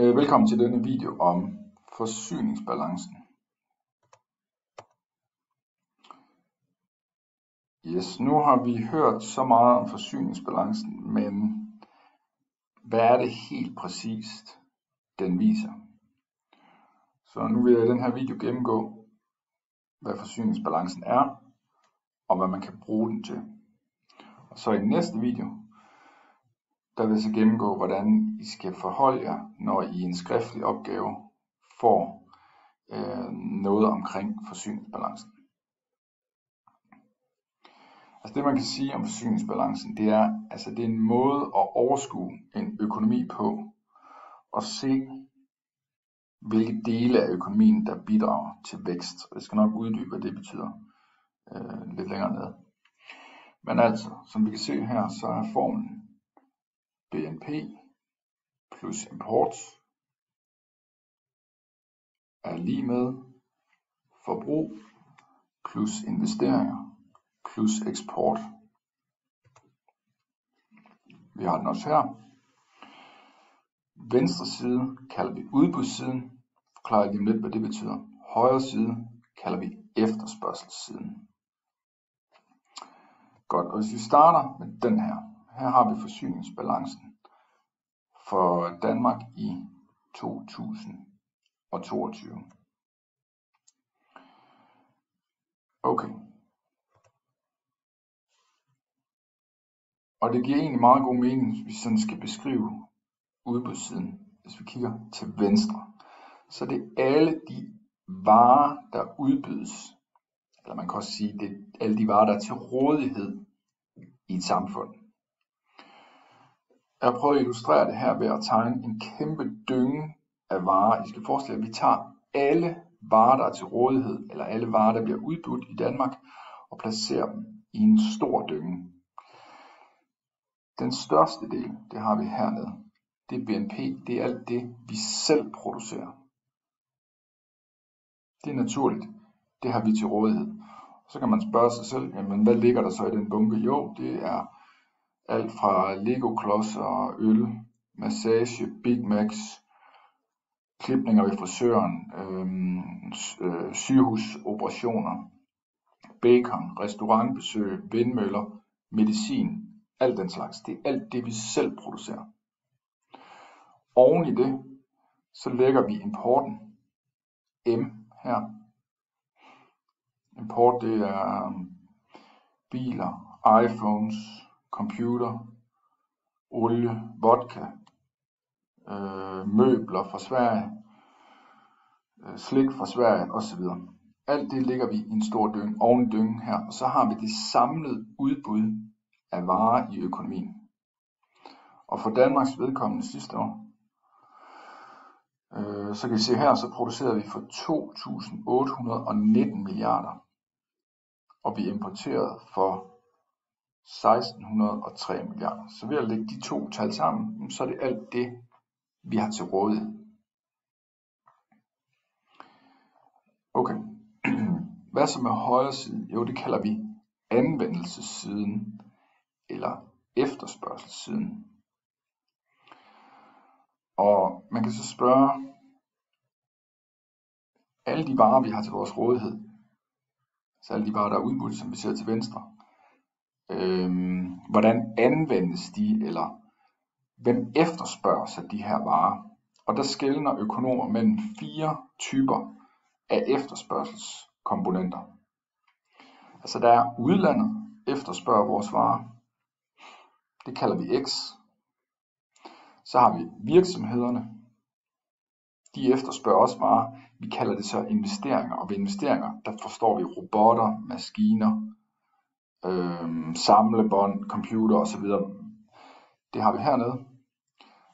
Velkommen til denne video om forsyningsbalancen. Yes, nu har vi hørt så meget om forsyningsbalancen, men hvad er det helt præcist, den viser? Så nu vil jeg i den her video gennemgå, hvad forsyningsbalancen er, og hvad man kan bruge den til. Og så i den næste video, der vil jeg så gennemgå, hvordan I skal forholde jer, når I i en skriftlig opgave får noget omkring forsyningsbalancen. Altså det man kan sige om forsyningsbalancen, det er en måde at overskue en økonomi på og se, hvilke dele af økonomien, der bidrager til vækst. Jeg skal nok uddybe, hvad det betyder lidt længere nede. Men altså, som vi kan se her, så er formlen BNP plus import er lige med forbrug plus investeringer plus eksport. Vi har den også her. Venstre side kalder vi udbudssiden. Forklarer jeg lige om lidt, hvad det betyder. Højre side kalder vi efterspørgselssiden. Godt, og hvis vi starter med den her. Her har vi forsyningsbalancen for Danmark i 2022. Okay. Og det giver egentlig meget god mening, hvis vi sådan skal beskrive udbudssiden. Hvis vi kigger til venstre, så det er alle de varer, der udbydes. Eller man kan også sige, det er alle de varer, der er til rådighed i et samfund. Jeg har prøvet at illustrere det her ved at tegne en kæmpe dynge af varer. I skal forestille jer, at vi tager alle varer, der er til rådighed, eller alle varer, der bliver udbudt i Danmark, og placerer dem i en stor dynge. Den største del, det har vi hernede. Det er BNP, det er alt det, vi selv producerer. Det er naturligt, det har vi til rådighed. Så kan man spørge sig selv, jamen hvad ligger der så i den bunke? Jo, det er alt fra Lego-klodser, øl, massage, Big Macs, klipninger ved frisøren, sygehusoperationer, bacon, restaurantbesøg, vindmøller, medicin, alt den slags. Det er alt det, vi selv producerer. Oven i det, så lægger vi importen, M her. Import, det er biler, iPhones, computer, olie, vodka, møbler fra Sverige, slik fra Sverige osv. Alt det lægger vi i en stor dynge, oven i dyngen her, og så har vi det samlede udbud af varer i økonomien. Og for Danmarks vedkommende sidste år, så kan vi se her, så producerede vi for 2.819 milliarder, og vi importerede for 1.603 milliarder. Så ved at lægge de to tal sammen, så er det alt det, vi har til rådighed. Okay. Hvad så med højre side? Jo, det kalder vi anvendelsessiden eller efterspørgselssiden. Og man kan så spørge, alle de varer, vi har til vores rådighed, så alle de varer, der er udbudt, som vi ser til venstre, hvordan anvendes de, eller hvem efterspørger sig de her varer? Og der skelner økonomer mellem 4 typer af efterspørgselskomponenter. Altså der er udlandet efterspørger vores varer. Det kalder vi X. Så har vi virksomhederne. De efterspørger også varer. Vi kalder det så investeringer. Og ved investeringer, der forstår vi robotter, maskiner, samlebånd, computer osv. Det har vi hernede.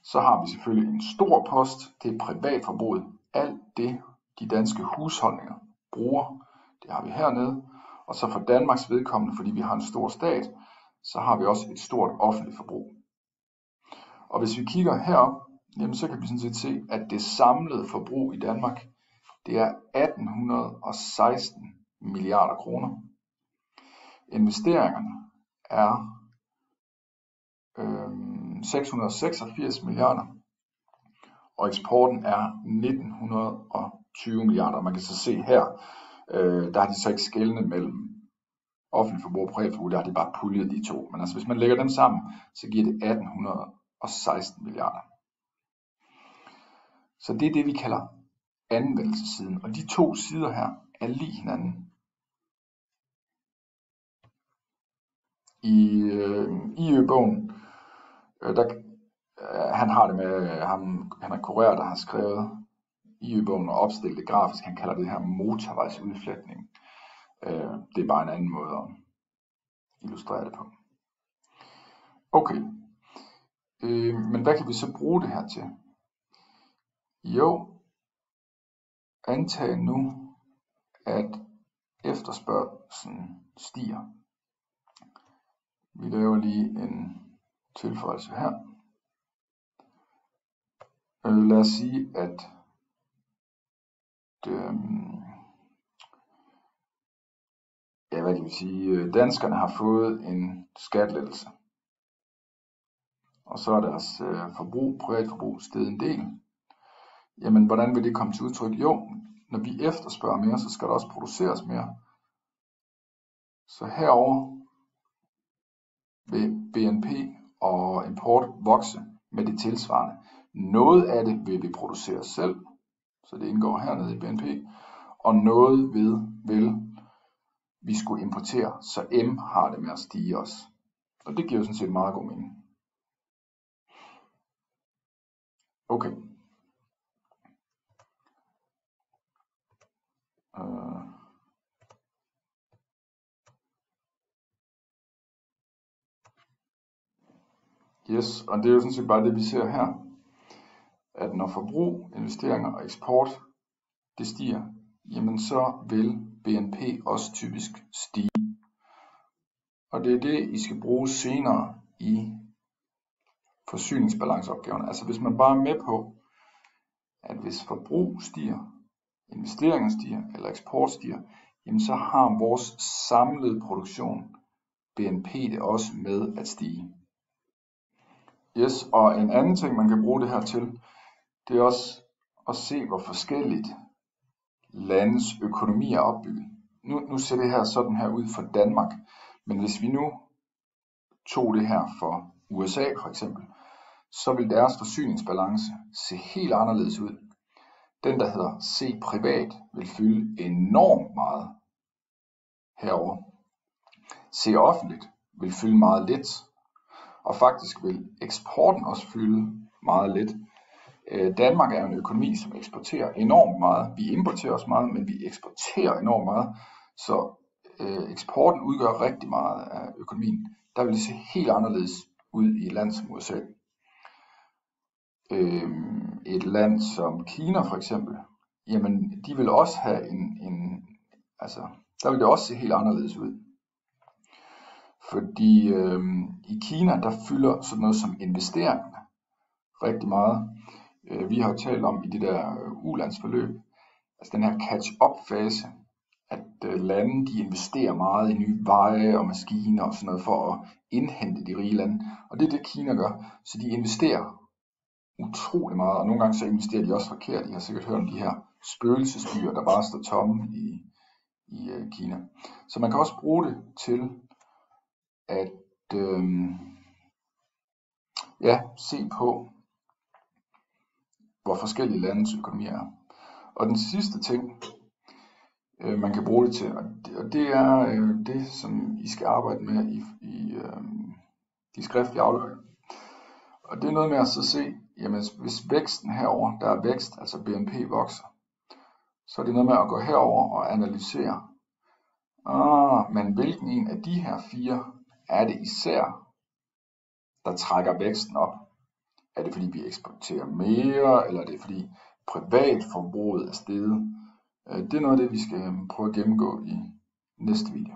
Så har vi selvfølgelig en stor post. Det er privatforbruget. Alt det, de danske husholdninger bruger, det har vi hernede. Og så for Danmarks vedkommende, fordi vi har en stor stat, så har vi også et stort offentligt forbrug. Og hvis vi kigger herop, jamen så kan vi sådan set se, at det samlede forbrug i Danmark, det er 1816 milliarder kroner. Investeringerne er 686 milliarder. og eksporten er 1920 milliarder. Man kan så se her, der har de så ikke skelnet mellem offentlig forbrug og privat forbrug, der har de bare puljet de to. Men altså hvis man lægger dem sammen, så giver det 1816 milliarder. Så det er det, vi kalder anvendelsessiden. Og de to sider her er lige hinanden. I IØ-bogen, han har det med ham, Henrik Correa, der har skrevet IØ-bogen og opstillet det grafisk. Han kalder det her motorvejsudflætning. Det er bare en anden måde at illustrere det på. Okay, men hvad kan vi så bruge det her til? Jo, antag nu, at efterspørgslen stiger. Vi laver lige en tilføjelse her. Lad os sige, at danskerne har fået en skattelettelse. Og så er deres privatforbrug steget en del. Jamen, hvordan vil det komme til udtryk? Jo, når vi efterspørger mere, så skal der også produceres mere. Så herover vil BNP og import vokse med det tilsvarende. Noget af det vil vi producere selv, så det indgår hernede i BNP, og noget vil vi skulle importere, så M har det med at stige også. Og det giver jo sådan set meget god mening. Okay. Yes, og det er jo sådan set bare det, vi ser her. At når forbrug, investeringer og eksport, det stiger, jamen så vil BNP også typisk stige. Og det er det, I skal bruge senere i forsyningsbalanceopgaverne. Altså hvis man bare er med på, at hvis forbrug stiger, investeringer stiger eller eksport stiger, jamen så har vores samlede produktion, BNP, det også med at stige. Yes, og en anden ting, man kan bruge det her til, det er også at se, hvor forskelligt landets økonomi er opbygget. Nu ser det her sådan her ud for Danmark, men hvis vi nu tog det her for USA for eksempel, så vil deres forsyningsbalance se helt anderledes ud. Den, der hedder C privat, vil fylde enormt meget herover. C offentligt vil fylde meget lidt, og faktisk vil eksporten også fylde meget lidt. Danmark er en økonomi, som eksporterer enormt meget. Vi importerer også meget, men vi eksporterer enormt meget. Så eksporten udgør rigtig meget af økonomien. Der vil det se helt anderledes ud i et land som USA. Et land som Kina for eksempel, jamen de vil også have der vil det også se helt anderledes ud. Fordi i Kina, der fylder sådan noget som investeringerne rigtig meget. Vi har jo talt om i det der ulandsforløb, altså den her catch-up fase, at lande de investerer meget i nye veje og maskiner og sådan noget for at indhente de rige lande. Og det er det Kina gør, så de investerer utrolig meget, og nogle gange så investerer de også forkert. I har sikkert hørt om de her spøgelsesbyer, der bare står tomme i Kina. Så man kan også bruge det til at se på, hvor forskellige landes økonomi er. Og den sidste ting, man kan bruge det til, og det er det, som I skal arbejde med i de skriftlige afleveringer. Og det er noget med at så se, jamen hvis væksten herover, der er vækst, altså BNP vokser, så er det noget med at gå herover og analysere, men hvilken en af de her fire er det især, der trækker væksten op? Er det fordi vi eksporterer mere, eller er det fordi privatforbruget er steget? Det er noget af det, vi skal prøve at gennemgå i næste video.